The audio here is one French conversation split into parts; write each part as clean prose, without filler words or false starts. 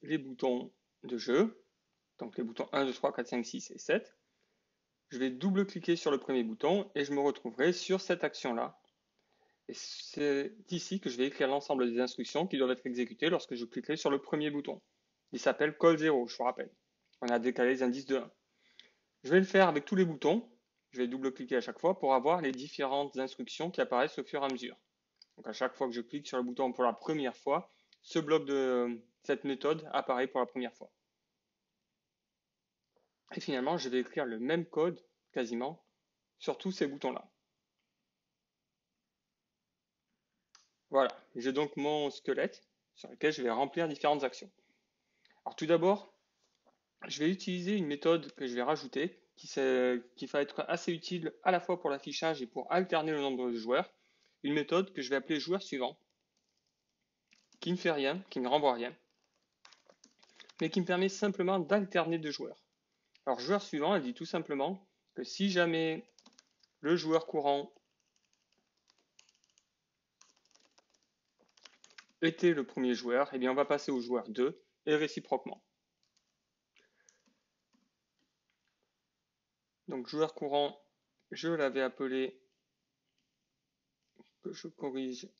les boutons de jeu, donc les boutons 1, 2, 3, 4, 5, 6 et 7. Je vais double-cliquer sur le premier bouton et je me retrouverai sur cette action-là. Et c'est ici que je vais écrire l'ensemble des instructions qui doivent être exécutées lorsque je cliquerai sur le premier bouton. Il s'appelle call 0, je vous rappelle. On a décalé les indices de 1. Je vais le faire avec tous les boutons. Je vais double-cliquer à chaque fois pour avoir les différentes instructions qui apparaissent au fur et à mesure. Donc à chaque fois que je clique sur le bouton pour la première fois, ce bloc de cette méthode apparaît pour la première fois. Et finalement, je vais écrire le même code, quasiment, sur tous ces boutons-là. Voilà, j'ai donc mon squelette sur lequel je vais remplir différentes actions. Alors tout d'abord, je vais utiliser une méthode que je vais rajouter qui va être assez utile à la fois pour l'affichage et pour alterner le nombre de joueurs. Une méthode que je vais appeler joueur suivant, qui ne fait rien, qui ne renvoie rien, mais qui me permet simplement d'alterner deux joueurs. Alors joueur suivant, elle dit tout simplement que si jamais le joueur courant était le premier joueur, eh bien on va passer au joueur 2 et réciproquement. Donc joueur courant, je l'avais appelé, que je corrige,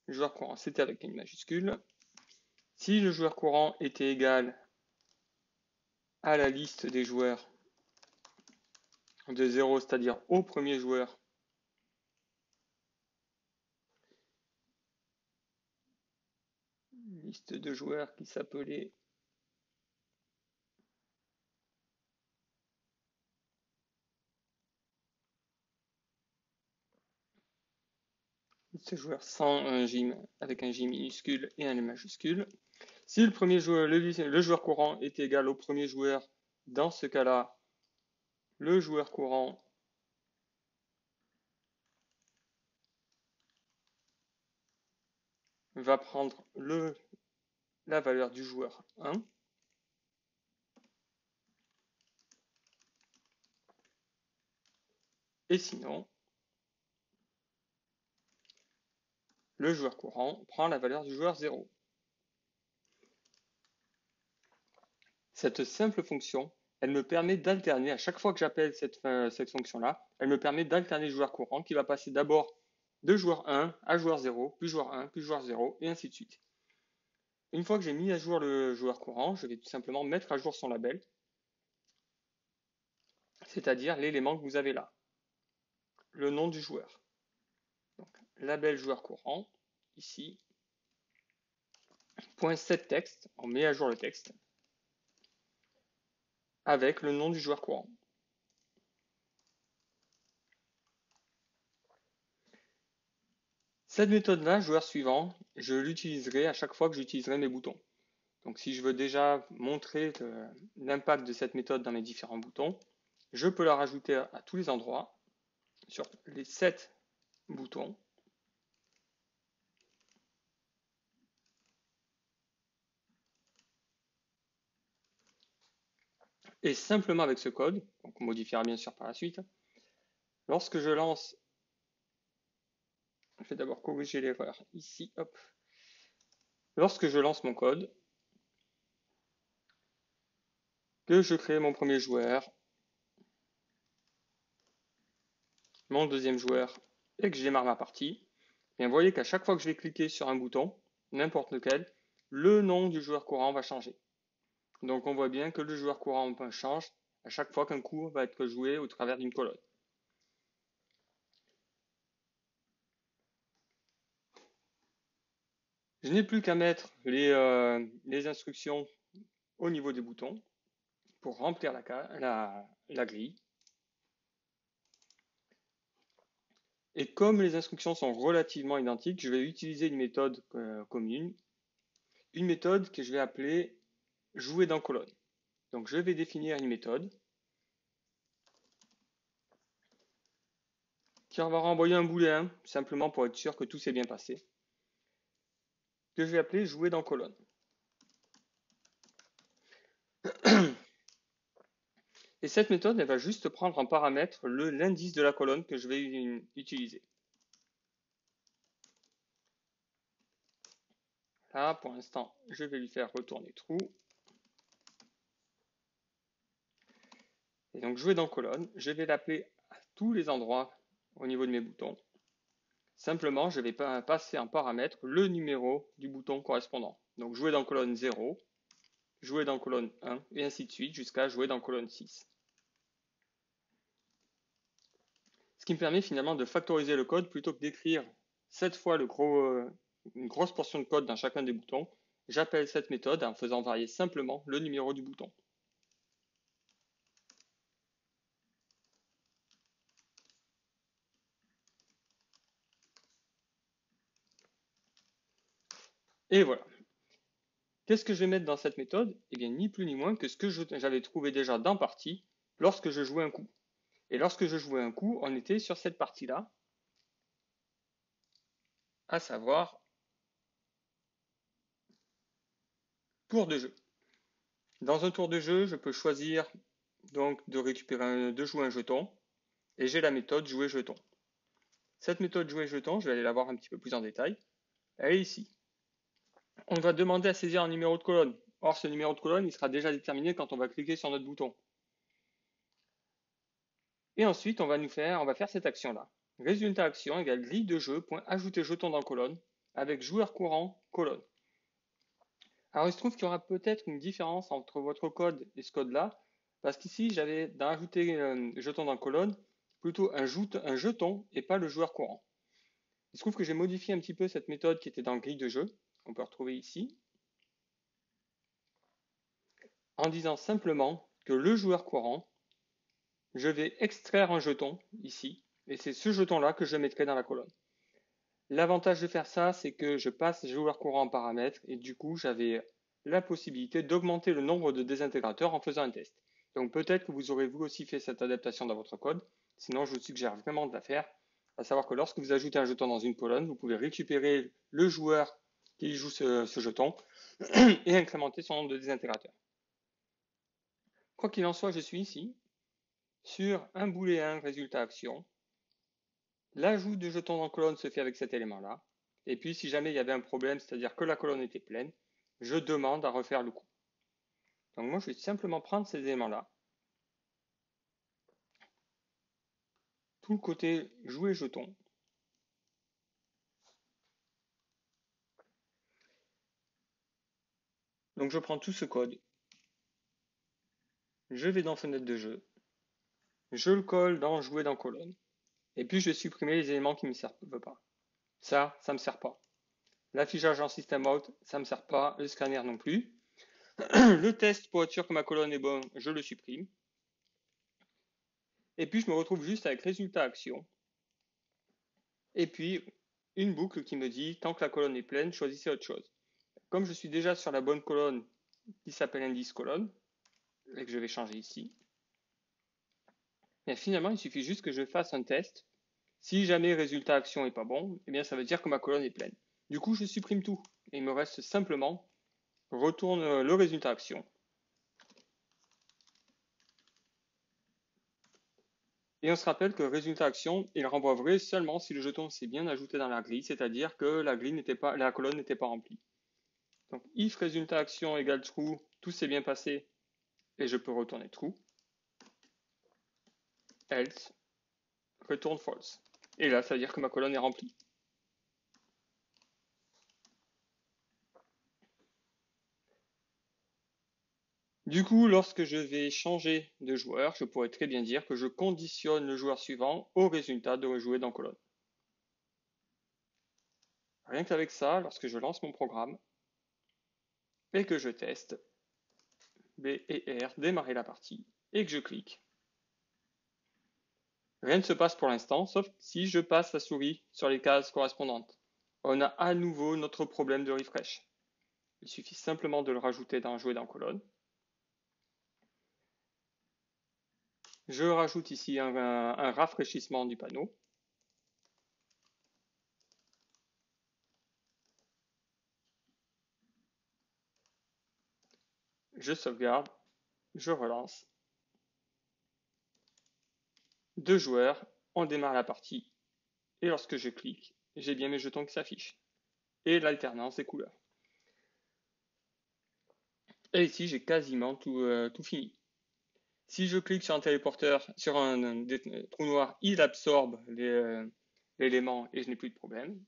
joueur courant, c'était avec une majuscule. Si le joueur courant était égal à la liste des joueurs de 0, c'est-à-dire au premier joueur, liste de joueurs qui s'appelait liste de joueurs sans un J avec un J minuscule et un L majuscule. Si le premier joueur, le joueur courant est égal au premier joueur, dans ce cas-là, le joueur courant va prendre la valeur du joueur 1. Et sinon, le joueur courant prend la valeur du joueur 0. Cette simple fonction, elle me permet d'alterner, à chaque fois que j'appelle cette fonction-là, elle me permet d'alterner le joueur courant qui va passer d'abord de joueur 1 à joueur 0, puis joueur 1, puis joueur 0, et ainsi de suite. Une fois que j'ai mis à jour le joueur courant, je vais tout simplement mettre à jour son label, c'est-à-dire l'élément que vous avez là, le nom du joueur. Donc, label joueur courant, ici, .setText, on met à jour le texte, avec le nom du joueur courant. Cette méthode-là, joueur suivant, je l'utiliserai à chaque fois que j'utiliserai mes boutons. Donc si je veux déjà montrer l'impact de cette méthode dans mes différents boutons, je peux la rajouter à tous les endroits, sur les 7 boutons. Et simplement avec ce code, donc on modifiera bien sûr par la suite, lorsque je lance, je vais d'abord corriger l'erreur ici, hop. Lorsque je lance mon code, que je crée mon premier joueur, mon deuxième joueur, et que je démarre ma partie, bien vous voyez qu'à chaque fois que je vais cliquer sur un bouton, n'importe lequel, le nom du joueur courant va changer. Donc on voit bien que le joueur courant change à chaque fois qu'un coup va être joué au travers d'une colonne. Je n'ai plus qu'à mettre les instructions au niveau des boutons pour remplir la grille. Et comme les instructions sont relativement identiques, je vais utiliser une méthode commune, une méthode que je vais appeler jouer dans colonne. Donc je vais définir une méthode qui va renvoyer un booléen, simplement pour être sûr que tout s'est bien passé, que je vais appeler jouer dans colonne. Et cette méthode, elle va juste prendre en paramètre l'indice de la colonne que je vais utiliser. Là, pour l'instant, je vais lui faire retourner true. Et donc, jouer dans colonne, je vais l'appeler à tous les endroits au niveau de mes boutons. Simplement, je vais passer en paramètre le numéro du bouton correspondant. Donc, jouer dans colonne 0, jouer dans colonne 1, et ainsi de suite, jusqu'à jouer dans colonne 6. Ce qui me permet finalement de factoriser le code plutôt que d'écrire 7 fois une grosse portion de code dans chacun des boutons. J'appelle cette méthode en faisant varier simplement le numéro du bouton. Et voilà. Qu'est-ce que je vais mettre dans cette méthode? Eh bien, ni plus ni moins que ce que j'avais trouvé déjà dans partie lorsque je jouais un coup. Et lorsque je jouais un coup, on était sur cette partie-là, à savoir tour de jeu. Dans un tour de jeu, je peux choisir donc de jouer un jeton, et j'ai la méthode jouer jeton. Cette méthode jouer jeton, je vais aller la voir un petit peu plus en détail. Elle est ici. On va demander à saisir un numéro de colonne. Or, ce numéro de colonne, il sera déjà déterminé quand on va cliquer sur notre bouton. Et ensuite, on va faire cette action-là. Résultat action égale grille de jeu, point ajouter jeton dans colonne, avec joueur courant, colonne. Alors, il se trouve qu'il y aura peut-être une différence entre votre code et ce code-là, parce qu'ici, j'avais d'ajouter jeton dans colonne, plutôt un jeton et pas le joueur courant. Il se trouve que j'ai modifié un petit peu cette méthode qui était dans grille de jeu, qu'on peut retrouver ici, en disant simplement que le joueur courant, je vais extraire un jeton ici, et c'est ce jeton-là que je mettrai dans la colonne. L'avantage de faire ça, c'est que je passe joueur courant en paramètre, et du coup, j'avais la possibilité d'augmenter le nombre de désintégrateurs en faisant un test. Donc peut-être que vous aurez vous aussi fait cette adaptation dans votre code, sinon je vous suggère vraiment de la faire, à savoir que lorsque vous ajoutez un jeton dans une colonne, vous pouvez récupérer le joueur qui joue ce jeton et incrémenter son nombre de désintégrateurs. Quoi qu'il en soit, je suis ici sur un booléen résultat action. L'ajout de jetons dans colonne se fait avec cet élément-là. Et puis, si jamais il y avait un problème, c'est-à-dire que la colonne était pleine, je demande à refaire le coup. Donc moi, je vais simplement prendre ces éléments-là. Tout le côté jouer jeton. Donc je prends tout ce code. Je vais dans fenêtre de jeu. Je le colle dans jouer dans colonne. Et puis, je vais supprimer les éléments qui ne me servent pas. Ça ne me sert pas. L'affichage en system out, ça ne me sert pas. Le scanner non plus. Le test pour être sûr que ma colonne est bonne, je le supprime. Et puis, je me retrouve juste avec résultat action. Et puis, une boucle qui me dit, tant que la colonne est pleine, choisissez autre chose. Comme je suis déjà sur la bonne colonne qui s'appelle indice colonne, et que je vais changer ici, mais finalement, il suffit juste que je fasse un test. Si jamais résultat action est pas bon, eh bien, ça veut dire que ma colonne est pleine. Du coup, je supprime tout. Et il me reste simplement, retourne le résultat action. Et on se rappelle que résultat action, il renvoie vrai seulement si le jeton s'est bien ajouté dans la grille, c'est-à-dire que la colonne n'était pas remplie. Donc, if résultat action égale true, tout s'est bien passé, et je peux retourner true. Else, retourne false. Et là, ça veut dire que ma colonne est remplie. Du coup, lorsque je vais changer de joueur, je pourrais très bien dire que je conditionne le joueur suivant au résultat de rejouer dans colonne. Rien qu'avec ça, lorsque je lance mon programme et que je teste, B et R, démarrer la partie, et que je clique, rien ne se passe pour l'instant, sauf si je passe la souris sur les cases correspondantes. On a à nouveau notre problème de refresh. Il suffit simplement de le rajouter dans jouer dans colonne. Je rajoute ici un rafraîchissement du panneau. Je sauvegarde, je relance. 2 joueurs, on démarre la partie. Et lorsque je clique, j'ai bien mes jetons qui s'affichent. Et l'alternance des couleurs. Et ici, j'ai quasiment tout fini. Si je clique sur un téléporteur, sur un trou noir, il absorbe l'élément et je n'ai plus de problème.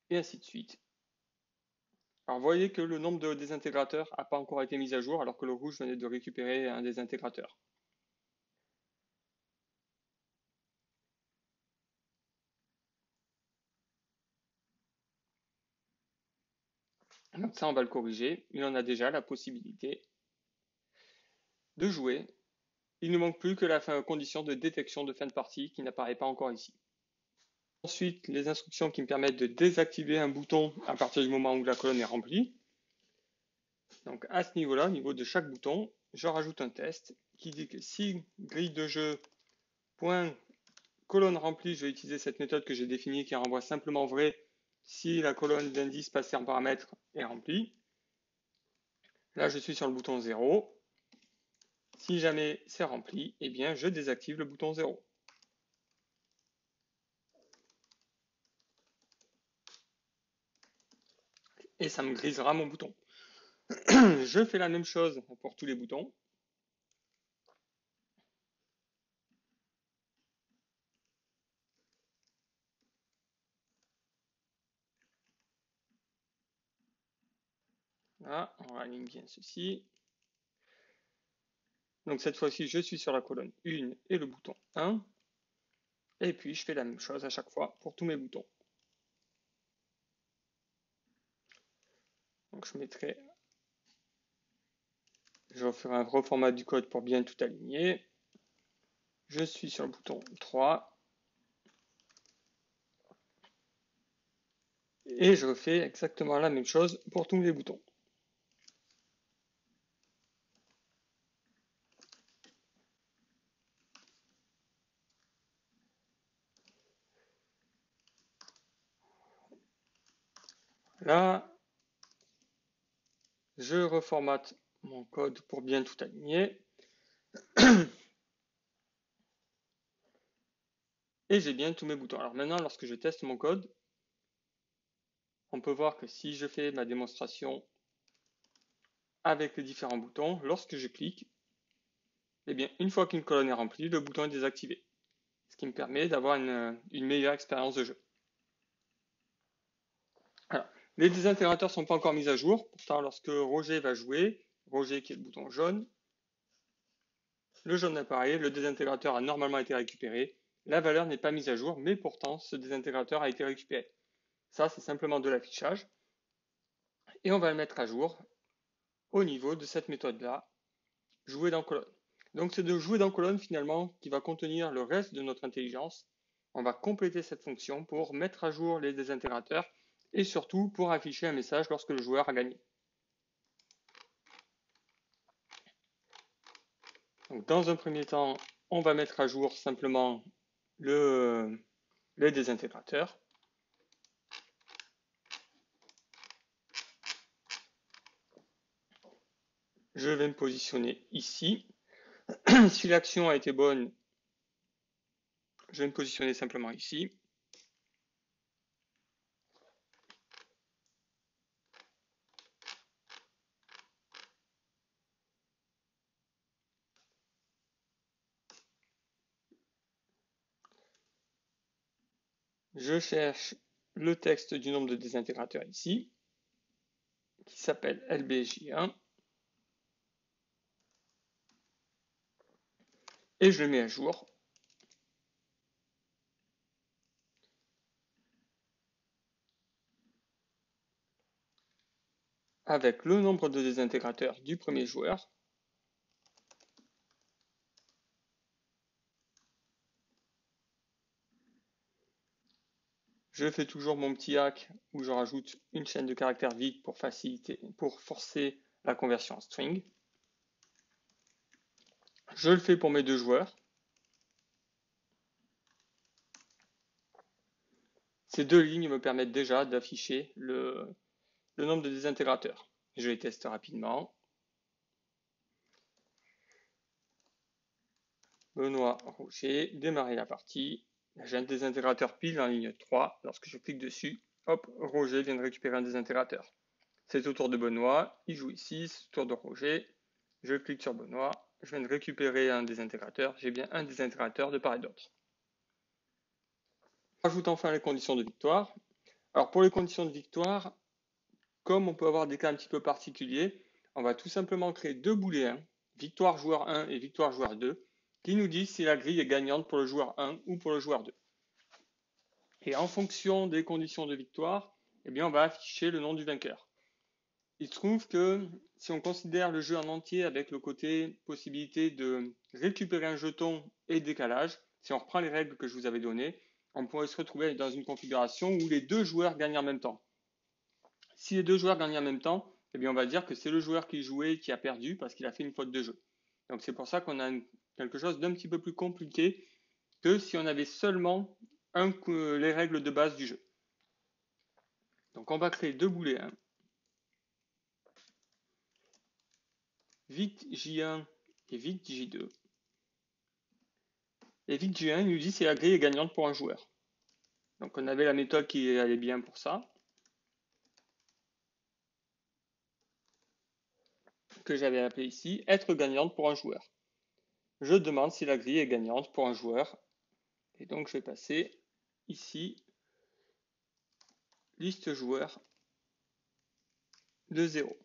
Et ainsi de suite. Alors, vous voyez que le nombre de désintégrateurs n'a pas encore été mis à jour, alors que le rouge venait de récupérer un désintégrateur. Donc ça, on va le corriger. Il en a déjà la possibilité de jouer. Il ne manque plus que la condition de détection de fin de partie qui n'apparaît pas encore ici. Ensuite, les instructions qui me permettent de désactiver un bouton à partir du moment où la colonne est remplie. Donc à ce niveau-là, au niveau de chaque bouton, je rajoute un test qui dit que si grille de jeu point colonne remplie, je vais utiliser cette méthode que j'ai définie qui renvoie simplement vrai si la colonne d'indice passée en paramètre est remplie. Là, je suis sur le bouton 0. Si jamais c'est rempli, eh bien, je désactive le bouton 0. Et ça me grisera mon bouton. Je fais la même chose pour tous les boutons. Là, on aligne bien ceci. Donc cette fois-ci, je suis sur la colonne 1 et le bouton 1. Et puis, je fais la même chose à chaque fois pour tous mes boutons. Donc je referai un reformat du code pour bien tout aligner. Je suis sur le bouton 3. Et je refais exactement la même chose pour tous les boutons. Là, je reformate mon code pour bien tout aligner. Et j'ai bien tous mes boutons. Alors maintenant, lorsque je teste mon code, on peut voir que si je fais ma démonstration avec les différents boutons, lorsque je clique, eh bien, une fois qu'une colonne est remplie, le bouton est désactivé. Ce qui me permet d'avoir une meilleure expérience de jeu. Alors, les désintégrateurs ne sont pas encore mis à jour. Pourtant, lorsque Roger va jouer, Roger qui est le bouton jaune, le jaune apparaît, le désintégrateur a normalement été récupéré. La valeur n'est pas mise à jour, mais pourtant, ce désintégrateur a été récupéré. Ça, c'est simplement de l'affichage. Et on va le mettre à jour au niveau de cette méthode-là, jouer dans colonne. Donc c'est de jouer dans colonne finalement qui va contenir le reste de notre intelligence. On va compléter cette fonction pour mettre à jour les désintégrateurs et surtout pour afficher un message lorsque le joueur a gagné. Donc dans un premier temps, on va mettre à jour simplement les désintégrateurs. Je vais me positionner ici. Si l'action a été bonne, je vais me positionner simplement ici. Je cherche le texte du nombre de désintégrateurs ici, qui s'appelle LBJ1. Et je le mets à jour. Avec le nombre de désintégrateurs du premier joueur. Je fais toujours mon petit hack où je rajoute une chaîne de caractères vide pour forcer la conversion en string. Je le fais pour mes deux joueurs. Ces deux lignes me permettent déjà d'afficher le nombre de désintégrateurs. Je les teste rapidement. Benoît Roger, démarrer la partie. J'ai un désintégrateur pile en ligne 3. Lorsque je clique dessus, hop, Roger vient de récupérer un désintégrateur. c'est au tour de Benoît, il joue ici, c'est au tour de Roger, je clique sur Benoît, je viens de récupérer un des intégrateurs, j'ai bien un des intégrateurs de part et d'autre. Ajoute enfin les conditions de victoire. Alors pour les conditions de victoire, comme on peut avoir des cas un petit peu particuliers, on va tout simplement créer deux booléens, victoire joueur 1 et victoire joueur 2, qui nous disent si la grille est gagnante pour le joueur 1 ou pour le joueur 2. Et en fonction des conditions de victoire, eh bien, on va afficher le nom du vainqueur. Il se trouve que si on considère le jeu en entier avec le côté possibilité de récupérer un jeton et décalage, si on reprend les règles que je vous avais données, on pourrait se retrouver dans une configuration où les deux joueurs gagnent en même temps. Si les deux joueurs gagnent en même temps, eh bien on va dire que c'est le joueur qui jouait qui a perdu parce qu'il a fait une faute de jeu. Donc c'est pour ça qu'on a quelque chose d'un petit peu plus compliqué que si on avait seulement les règles de base du jeu. Donc on va créer deux booléens. Vite J1 et vite J2. Et vite J1 il nous dit si la grille est gagnante pour un joueur. Donc on avait la méthode qui allait bien pour ça. Que j'avais appelé ici être gagnante pour un joueur. Je demande si la grille est gagnante pour un joueur. Et donc je vais passer ici liste joueur de 0.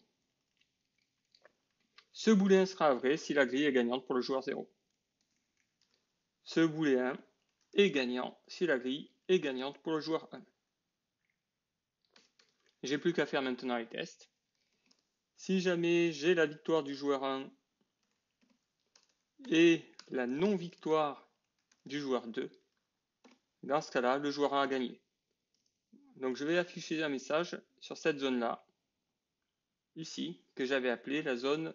Ce booléen sera vrai si la grille est gagnante pour le joueur 0. Ce booléen est gagnant si la grille est gagnante pour le joueur 1. J'ai plus qu'à faire maintenant les tests. Si jamais j'ai la victoire du joueur 1 et la non-victoire du joueur 2, dans ce cas-là, le joueur 1 a gagné. Donc je vais afficher un message sur cette zone-là, ici, que j'avais appelé la zone,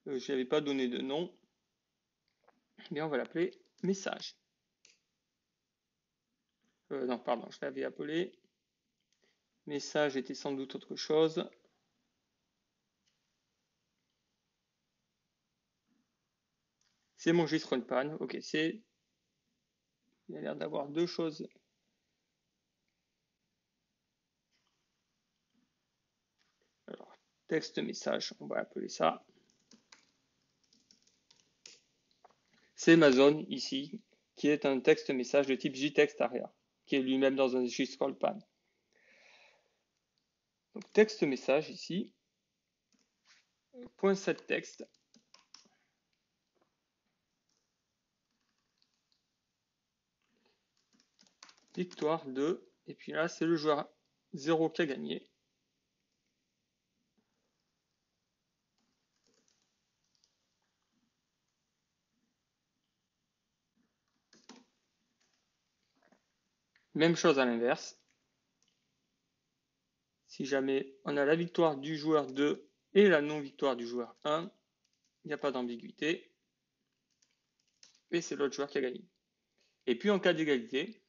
je n'avais pas donné de nom, mais on va l'appeler message. Non, pardon, je l'avais appelé message était sans doute autre chose. C'est mon GSRunPan. Ok, il y a l'air d'avoir deux choses. Alors, texte message, on va appeler ça. C'est ma zone ici, qui est un texte message de type JTextAria, qui est lui-même dans un GScrollPan. Donc texte message ici, .setText. Victoire 2, et puis là c'est le joueur 0 qui a gagné. Même chose à l'inverse. Si jamais on a la victoire du joueur 2 et la non-victoire du joueur 1, il n'y a pas d'ambiguïté. Et c'est l'autre joueur qui a gagné. Et puis en cas d'égalité,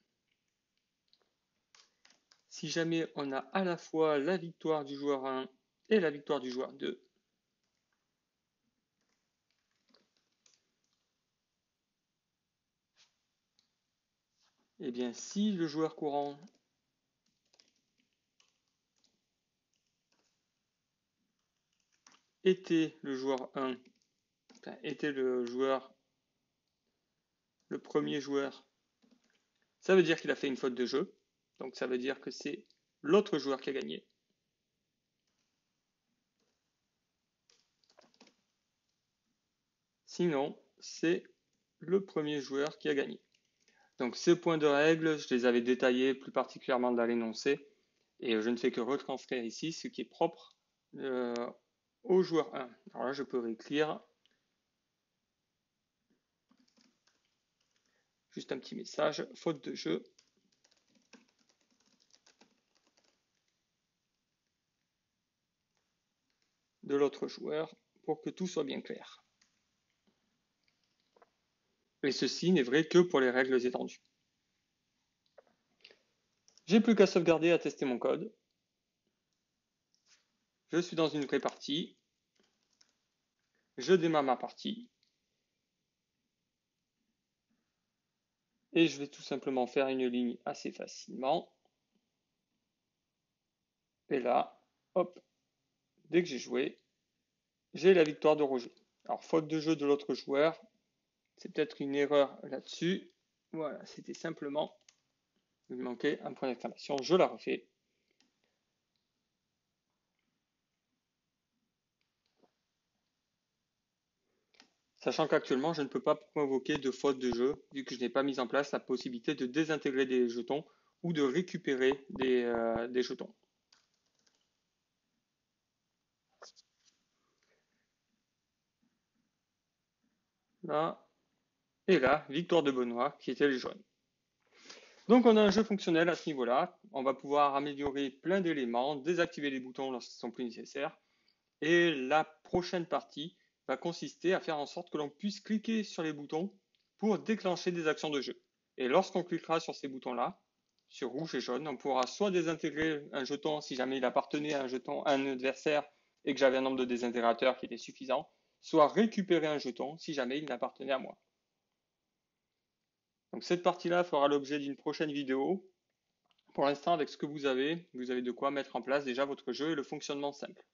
si jamais on a à la fois la victoire du joueur 1 et la victoire du joueur 2, eh bien si le joueur courant était le joueur 1, enfin, était le premier joueur, ça veut dire qu'il a fait une faute de jeu. Donc ça veut dire que c'est l'autre joueur qui a gagné. Sinon, c'est le premier joueur qui a gagné. Donc ces points de règle, je les avais détaillés plus particulièrement dans l'énoncé. Et je ne fais que retranscrire ici ce qui est propre au joueur 1. Alors là, je peux réécrire juste un petit message, faute de jeu. De l'autre joueur pour que tout soit bien clair. Et ceci n'est vrai que pour les règles étendues. J'ai plus qu'à sauvegarder et à tester mon code. Je suis dans une vraie partie. Je démarre ma partie. Et je vais tout simplement faire une ligne assez facilement. Et là, hop, dès que j'ai joué, j'ai la victoire de Roger. Alors, faute de jeu de l'autre joueur, c'est peut-être une erreur là-dessus. Voilà, c'était simplement, il manquait un point d'exclamation, je la refais. Sachant qu'actuellement, je ne peux pas provoquer de faute de jeu, vu que je n'ai pas mis en place la possibilité de désintégrer des jetons ou de récupérer des jetons. Là, et là, victoire de Benoît, qui était le jaune. Donc on a un jeu fonctionnel à ce niveau-là. On va pouvoir améliorer plein d'éléments, désactiver les boutons lorsqu'ils sont plus nécessaires. Et la prochaine partie va consister à faire en sorte que l'on puisse cliquer sur les boutons pour déclencher des actions de jeu. Et lorsqu'on cliquera sur ces boutons-là, sur rouge et jaune, on pourra soit désintégrer un jeton si jamais il appartenait à un adversaire et que j'avais un nombre de désintégrateurs qui était suffisant, soit récupérer un jeton si jamais il n'appartenait à moi. Donc cette partie-là fera l'objet d'une prochaine vidéo. Pour l'instant, avec ce que vous avez de quoi mettre en place déjà votre jeu et le fonctionnement simple.